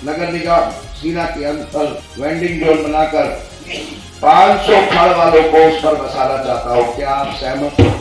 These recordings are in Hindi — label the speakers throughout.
Speaker 1: नगर निगम सीना के अंदर वेंडिंग जोन बनाकर 500 फल वालों को उस पर बसाना चाहता हूँ। क्या आप सहमत हो?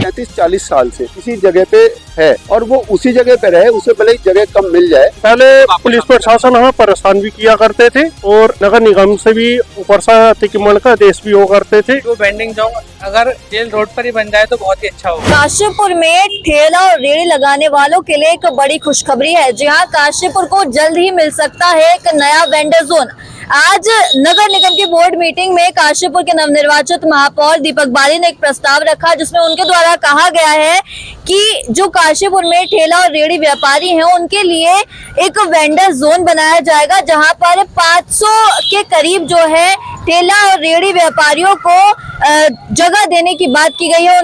Speaker 2: 35-40 साल से इसी जगह पे है और वो उसी जगह पे रहे, उसे भले ही जगह कम मिल जाए।
Speaker 3: पहले पुलिस प्रशासन हमें परेशान भी किया करते थे और नगर निगम से भी ऊपर से अतिक्रमण का आदेश भी हो करते थे।
Speaker 4: जो वेंडिंग जोन अगर जेल रोड पर ही बन जाए तो बहुत ही अच्छा होगा।
Speaker 5: काशीपुर में ठेला और रेहड़ी लगाने वालों के लिए एक बड़ी खुशखबरी है। जी हाँ, काशीपुर को जल्द ही मिल सकता है एक नया वेंडर जोन। आज नगर निगम की बोर्ड मीटिंग में काशीपुर के नवनिर्वाचित महापौर दीपक बाली ने एक प्रस्ताव रखा, जिसमें उनके द्वारा कहा गया है कि जो काशीपुर में ठेला और रेहड़ी व्यापारी हैं उनके लिए एक वेंडर जोन बनाया जाएगा, जहां पर 500 के करीब जो है ठेला और रेहड़ी व्यापारियों को जगह देने की बात की गई है,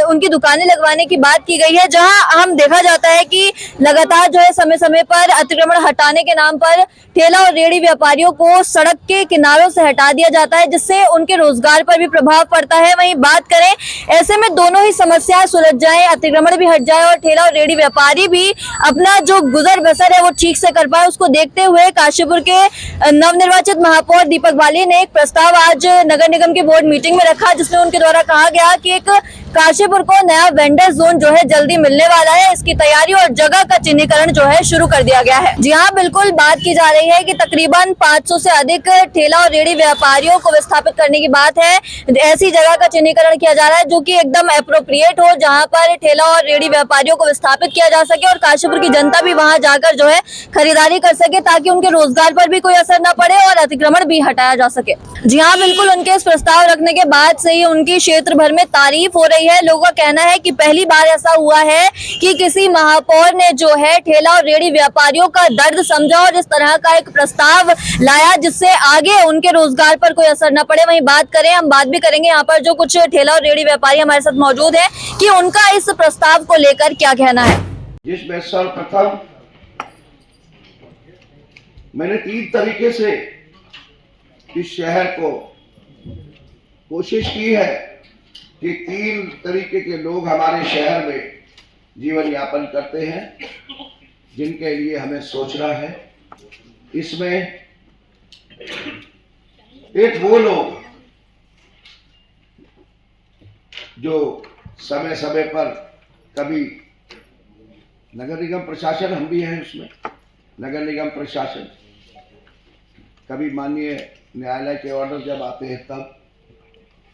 Speaker 5: उनकी दुकानें लगवाने की बात की गई है। जहां हम देखा जाता है कि लगातार जो है समय समय पर अतिक्रमण हटाने के नाम पर ठेला और रेहड़ी व्यापारियों को सड़क के किनारों से हटा दिया जाता है, जिससे उनके रोजगार पर भी प्रभाव पड़ता है। वहीं बात करें ऐसे में दोनों ही समस्याएं सुलझ जाए, अतिक्रमण भी हट जाए और ठेला और रेहड़ी व्यापारी भी अपना जो गुजर बसर है वो ठीक से कर पाए, उसको देखते हुए काशीपुर के नवनिर्वाचित महापौर दीपक बाली ने एक प्रस्ताव आज नगर निगम की बोर्ड मीटिंग में रखा, जिसमें उनके द्वारा कहा गया कि एक काशीपुर को नया वेंडर जोन जो है जल्दी मिलने वाला है। इसकी तैयारी और जगह का चिन्हीकरण जो है शुरू कर दिया गया है। जी हाँ, बिल्कुल बात की जा रही है कि तकरीबन 500 से अधिक ठेला और रेहड़ी व्यापारियों को विस्थापित करने की बात है। ऐसी जगह का चिन्हीकरण किया जा रहा है जो कि एकदम एप्रोप्रिएट हो, जहां पर ठेला और रेहड़ी व्यापारियों को विस्थापित किया जा सके और काशीपुर की जनता भी वहां जाकर जो है खरीदारी कर सके, ताकि उनके रोजगार पर भी कोई असर न पड़े और अतिक्रमण भी हटाया जा सके। जी हाँ, बिल्कुल उनके इस प्रस्ताव रखने के बाद से ही उनकी क्षेत्र भर में तारीफ हो रही है। लोगों का कहना है कि पहली बार ऐसा हुआ है कि किसी महापौर ने जो है ठेला और रेहड़ी व्यापारियों का दर्द समझा और इस तरह का एक प्रस्ताव लाया, जिससे आगे उनके रोजगार पर कोई असर न पड़े। वहीं हम बात भी करेंगे यहाँ पर जो कुछ ठेला और रेहड़ी व्यापारी हमारे साथ मौजूद है कि उनका इस प्रस्ताव को लेकर क्या कहना है।
Speaker 1: जिसमें सर्वप्रथम मैंने 3 तरीके से इस शहर को कोशिश की है कि 3 तरीके के लोग हमारे शहर में जीवन यापन करते हैं, जिनके लिए हमें सोचना है। इसमें एक वो लोग जो समय समय पर कभी नगर निगम प्रशासन, हम भी हैं उसमें, नगर निगम प्रशासन, कभी माननीय न्यायालय के ऑर्डर जब आते हैं तब,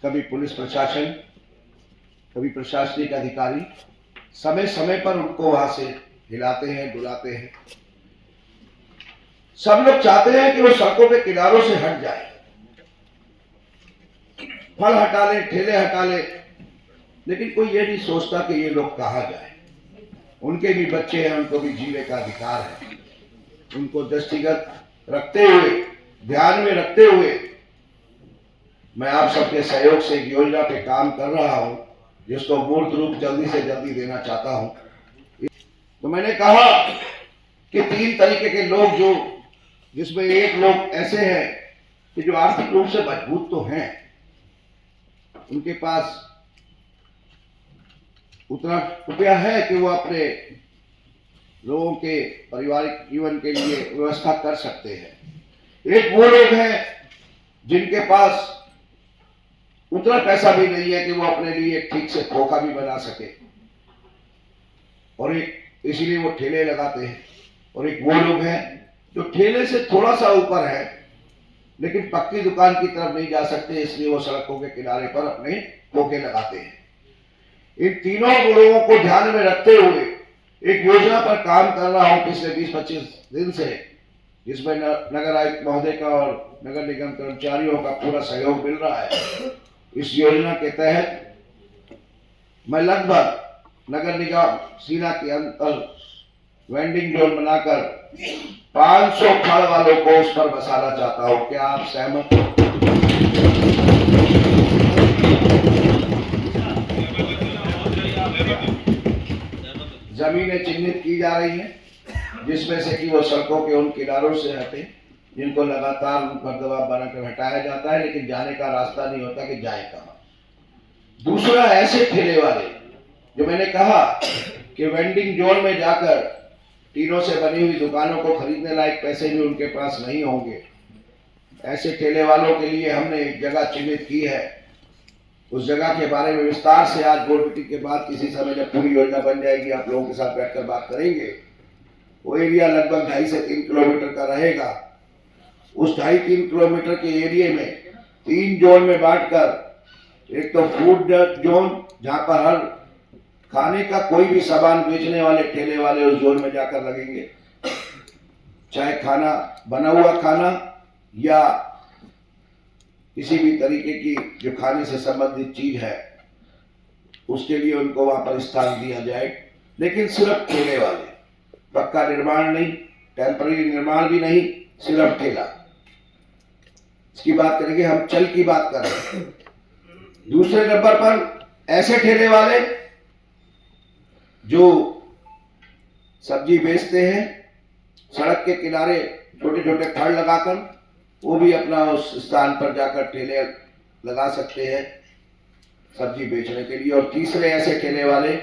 Speaker 1: कभी पुलिस प्रशासन, कभी प्रशासनिक अधिकारी, समय समय पर उनको वहां से हिलाते हैं, डुलाते हैं। सब लोग चाहते हैं कि वो सड़कों के किनारों से हट जाए, फल हटा ले, ठेले हटा ले, लेकिन कोई ये नहीं सोचता कि ये लोग कहाँ जाए। उनके भी बच्चे हैं, उनको भी जीने का अधिकार है। उनको दृष्टिगत रखते हुए, ध्यान में रखते हुए मैं आप सबके सहयोग से एक योजना पे काम कर रहा हूं, जिसको मूर्त रूप जल्दी से जल्दी देना चाहता हूं। तो मैंने कहा कि 3 तरीके के लोग, जो जिसमें एक लोग ऐसे हैं कि जो आर्थिक रूप से मजबूत तो हैं, उनके पास उतना रुपया है कि वो अपने लोगों के पारिवारिक जीवन के लिए व्यवस्था कर सकते हैं। एक वो लोग हैं जिनके पास उतना पैसा भी नहीं है कि वो अपने लिए ठीक से खोखा भी बना सके, और एक इसीलिए वो ठेले लगाते हैं। और एक वो लोग हैं जो ठेले से थोड़ा सा ऊपर है, लेकिन पक्की दुकान की तरफ नहीं जा सकते, इसलिए वो सड़कों के किनारे पर अपने खोखे लगाते हैं। इन तीनों लोगों को ध्यान में रखते हुए एक योजना पर काम कर रहा हूं पिछले 20-25 दिन से, जिसमें नगर आयुक्त महोदय का और नगर निगम कर्मचारियों का पूरा सहयोग मिल रहा है। इस योजना के तहत मैं लगभग नगर निगम सीना के अंदर वेंडिंग जोन बनाकर 500 फल वालों को उस पर बसाना चाहता हूं। क्या आप सहमत हो? जमीनें चिन्हित की जा रही हैं, जिसमें से कि वो सड़कों के उन किनारों से हटे जिनको लगातार उन पर दबाव बनाकर हटाया जाता है, लेकिन जाने का रास्ता नहीं होता कि जाए कहाँ। दूसरा, ऐसे ठेले वाले जो मैंने कहा कि वेंडिंग जोन में जाकर टीनों से बनी हुई दुकानों को खरीदने लायक पैसे भी उनके पास नहीं होंगे। ऐसे ठेले वालों के लिए हमने एक जगह चिन्हित की है। उस जगह के बारे में विस्तार से आज बोर्ड मीटिंग के बाद किसी समय जब पूरी योजना बन जाएगी आप लोगों के साथ बैठकर बात करेंगे। वो एरिया लगभग 2.5 से 3 किलोमीटर का रहेगा। उस 2.5-3 किलोमीटर के एरिया में 3 जोन में बांटकर, एक तो फूड जोन जहां पर हर खाने का कोई भी सामान बेचने वाले ठेले वाले उस जोन में जाकर लगेंगे, चाहे खाना बना हुआ खाना या किसी भी तरीके की जो खाने से संबंधित चीज है उसके लिए उनको वहां पर स्थान दिया जाए। लेकिन सिर्फ ठेले वाले, पक्का निर्माण नहीं, टेम्पररी निर्माण भी नहीं, सिर्फ ठेला। इसकी बात करेंगे, हम चल की बात कर रहे हैं। दूसरे नंबर पर ऐसे ठेले वाले जो सब्जी बेचते हैं, सड़क के किनारे छोटे छोटे फल लगाकर, वो भी अपना उस स्थान पर जाकर ठेले लगा सकते हैं सब्जी बेचने के लिए। और तीसरे ऐसे ठेले वाले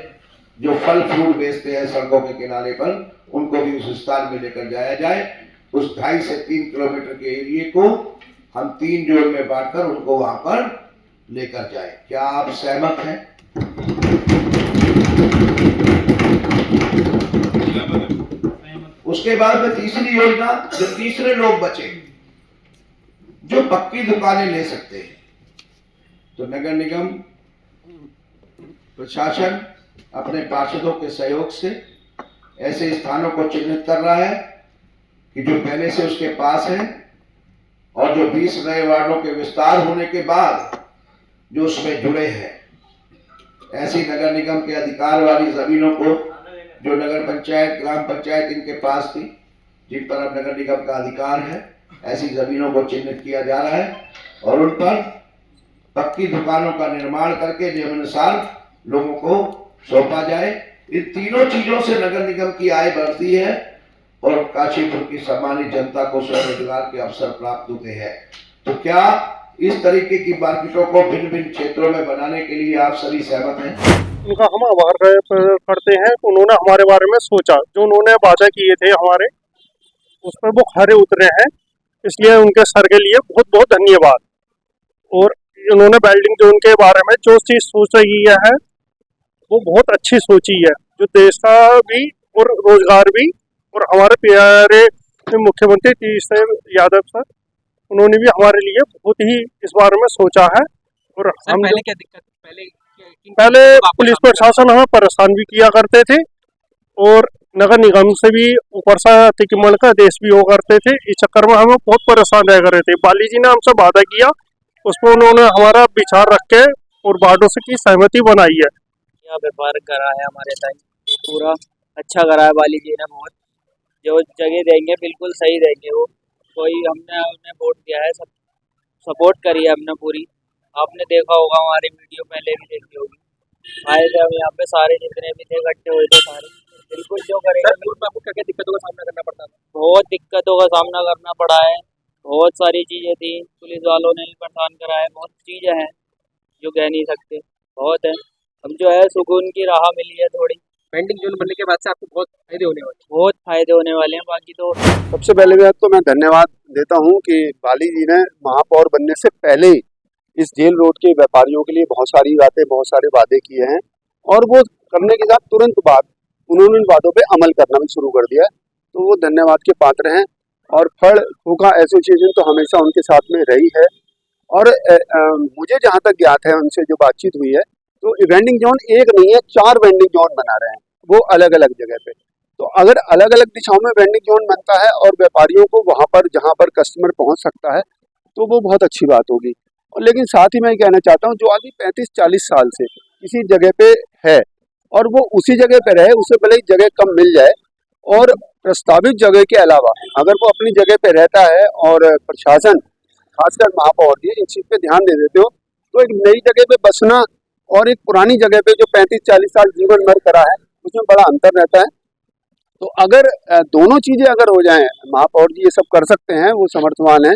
Speaker 1: जो फल फ्रूट बेचते हैं सड़कों के किनारे पर, उनको भी उस स्थान में लेकर जाया जाए। उस 2.5 से 3 किलोमीटर के एरिया को हम 3 जोन में बांटकर उनको वहां पर लेकर जाए। क्या आप सहमत हैं? उसके बाद में तीसरी योजना, जो तीसरे लोग बचे जो पक्की दुकानें ले सकते हैं, तो नगर निगम प्रशासन अपने पार्षदों के सहयोग से ऐसे स्थानों को चिन्हित कर रहा है कि जो पहले से उसके पास है और जो 20 नए वार्डों के विस्तार होने के बाद जो उसमें जुड़े हैं। ऐसी नगर निगम के अधिकार वाली जमीनों को जो नगर पंचायत, ग्राम पंचायत इनके पास थी, जिन पर अब नगर निगम का अधिकार है, ऐसी जमीनों को चिन्हित किया जा रहा है और उन पर पक्की दुकानों का निर्माण करके नियमानुसार लोगों को सौंपा जाए। इन तीनों चीजों से नगर निगम की आय बढ़ती है और काशीपुर की सम्मानित जनता को स्वरोजगार के अवसर प्राप्त होते हैं। तो क्या इस तरीके की मार्केटों को भिन्न भिन्न क्षेत्रों में बनाने के लिए आप सभी सहमत हैं?
Speaker 3: उनका हम आभार करते हैं। उन्होंने हमारे बारे में सोचा, जो उन्होंने वादा किए थे हमारे, उस पर वो खरे उतरे हैं, इसलिए उनके सर के लिए बहुत बहुत धन्यवाद। और उन्होंने वेल्डिंग जोन के बारे में जो चीज़ सोच रही है वो बहुत अच्छी सोची है, जो देश का भी और रोजगार भी। और हमारे प्यारे मुख्यमंत्री तीरथ सिंह यादव सर, उन्होंने भी हमारे लिए बहुत ही इस बारे में सोचा है। और हम
Speaker 4: पहले क्या दिक्कत,
Speaker 3: पहले पुलिस प्रशासन हमें परेशान भी किया करते थे और नगर निगम से भी ऊपर से अतिक्रमण का आदेश भी हो करते थे। इस चक्कर में हमें बहुत परेशान रह रहे थे। बाली जी ने हमसे वादा किया, उसमें उन्होंने हमारा विचार रख के और वार्डों से की सहमति बनाई है।
Speaker 6: यह व्यापार करा है हमारे साथ, पूरा अच्छा करा है बाली जी ने। बहुत जो जगह देंगे बिल्कुल सही देंगे। वो कोई हमने उन्हें वोट दिया है, सब सपोर्ट करी है हमने पूरी। आपने देखा होगा, हमारी वीडियो पहले भी देखी होगी। आए थे हम यहाँ पे, सारे जितने भी थे इकट्ठे हुए थे सारे, बिल्कुल जो करेंगे।
Speaker 4: आपको क्या क्या दिक्कतों का सामना करना पड़ता था?
Speaker 6: बहुत दिक्कतों का सामना करना पड़ा है, बहुत सारी चीज़ें थी, पुलिस वालों ने भी परेशान करा है। बहुत चीज़ें हैं जो कह नहीं सकते, बहुत है। हम जो है सुकून की राह मिली है थोड़ी।
Speaker 4: वेंडिंग जोन बनने के बाद से आपको बहुत फायदे होने वाले हैं।
Speaker 6: बहुत फायदे होने वाले हैं। बाकी तो
Speaker 2: सबसे पहले बात तो मैं धन्यवाद देता हूं कि बाली जी ने महापौर बनने से पहले इस जेल रोड के व्यापारियों के लिए बहुत सारी बातें, बहुत सारे वादे किए हैं और वो करने के साथ तुरंत बाद उन्होंने उन वादों पे अमल करना भी शुरू कर दिया है। तो वो धन्यवाद के पात्र हैं। और फड़ फूका एसोसिएशन तो हमेशा उनके साथ में रही है। और मुझे जहाँ तक ज्ञात है, उनसे जो बातचीत हुई है, तो वेंडिंग जोन एक नहीं है, 4 वेंडिंग जोन बना रहे हैं, वो अलग अलग जगह पे। तो अगर अलग अलग दिशाओं में वेंडिंग जोन बनता है और व्यापारियों को वहाँ पर जहाँ पर कस्टमर पहुँच सकता है, तो वो बहुत अच्छी बात होगी। और लेकिन साथ ही मैं कहना चाहता हूँ, जो आदमी 35-40 साल से किसी जगह पे है और वो उसी जगह पे रहे, उसे भले ही जगह कम मिल जाए, और प्रस्तावित जगह के अलावा अगर वो अपनी जगह पे रहता है और प्रशासन खासकर महापौर जी इस चीज़ पे ध्यान दे देते हो, तो एक नई जगह पे बसना और एक पुरानी जगह पे जो 35-40 साल जीवन भर करा है, उसमें बड़ा अंतर रहता है। तो अगर दोनों चीज़ें अगर हो जाएं, महापौर जी ये सब कर सकते हैं, वो समर्थवान हैं,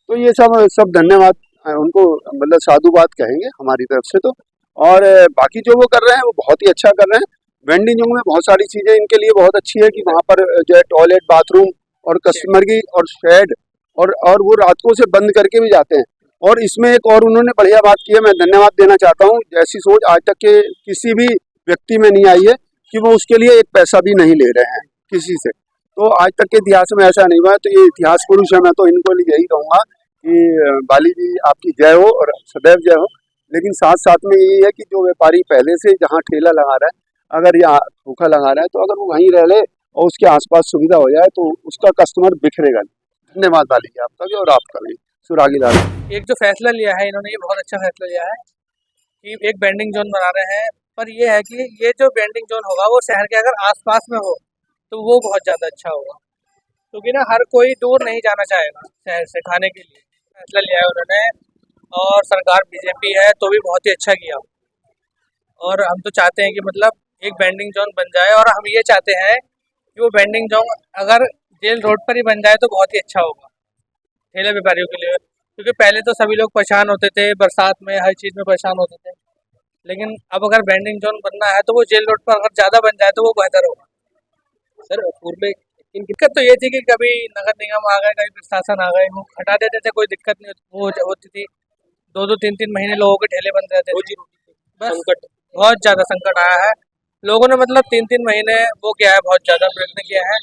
Speaker 2: तो ये सब धन्यवाद उनको, मतलब साधुवाद कहेंगे हमारी तरफ से। तो और बाकी जो वो कर रहे हैं वो बहुत ही अच्छा कर रहे हैं। वेंडिंग जोन में बहुत सारी चीजें इनके लिए बहुत अच्छी है कि वहाँ पर जो है टॉयलेट, बाथरूम और कस्टमर की और शेड और वो रात को उसे बंद करके भी जाते हैं। और इसमें एक और उन्होंने बढ़िया बात की है, मैं धन्यवाद देना चाहता हूँ। जैसी सोच आज तक के किसी भी व्यक्ति में नहीं आई है कि वो उसके लिए एक पैसा भी नहीं ले रहे हैं किसी से। तो आज तक के इतिहास में ऐसा नहीं हुआ है। तो ये इतिहास पुरुष है, मैं तो इनको यही कहूँगा कि बाली जी आपकी जय हो और सदैव जय हो। लेकिन साथ साथ में यही है कि जो व्यापारी पहले से जहाँ ठेला लगा रहा है, अगर यहाँ धोखा लगा रहा है, तो अगर वो वहीं रह ले और उसके आसपास सुविधा हो जाए तो उसका कस्टमर बिखरेगा नहीं। धन्यवाद बाली जी आपका भी और आपका भी। सुरागी लाल।
Speaker 4: एक जो फैसला लिया है इन्होंने, ये बहुत अच्छा फैसला लिया है कि एक बेंडिंग जोन बना रहे हैं। पर ये है कि ये जो बेंडिंग जोन होगा वो शहर के अगर आसपास में हो तो वो बहुत ज़्यादा अच्छा होगा, क्योंकि ना हर कोई दूर नहीं जाना चाहेगा शहर से खाने के लिए। फैसला लिया है उन्होंने, और सरकार बीजेपी है तो भी बहुत ही अच्छा किया। और हम तो चाहते हैं कि मतलब एक बेंडिंग जोन बन जाए, और हम ये चाहते हैं कि वो बेंडिंग जोन अगर जेल रोड पर ही बन जाए तो बहुत ही अच्छा होगा ठेले व्यापारियों के लिए। क्योंकि पहले तो सभी लोग परेशान होते थे, बरसात में हर चीज़ में परेशान होते थे, लेकिन अब अगर बेंडिंग जोन बनना है तो वो जेल रोड पर अगर ज़्यादा बन जाए तो वो बेहतर होगा। सर पूर्व में दिक्कत तो ये थी कि कभी नगर निगम आ गए, कभी प्रशासन आ गए, वो हटा देते थे, कोई दिक्कत नहीं होती थी। 2-2 3-3 महीने लोगों के ठेले बंद रहते थे। बस संकट, बहुत ज़्यादा संकट आया है। लोगों ने मतलब 3-3 महीने वो किया है, बहुत ज़्यादा प्रयत्न किया है।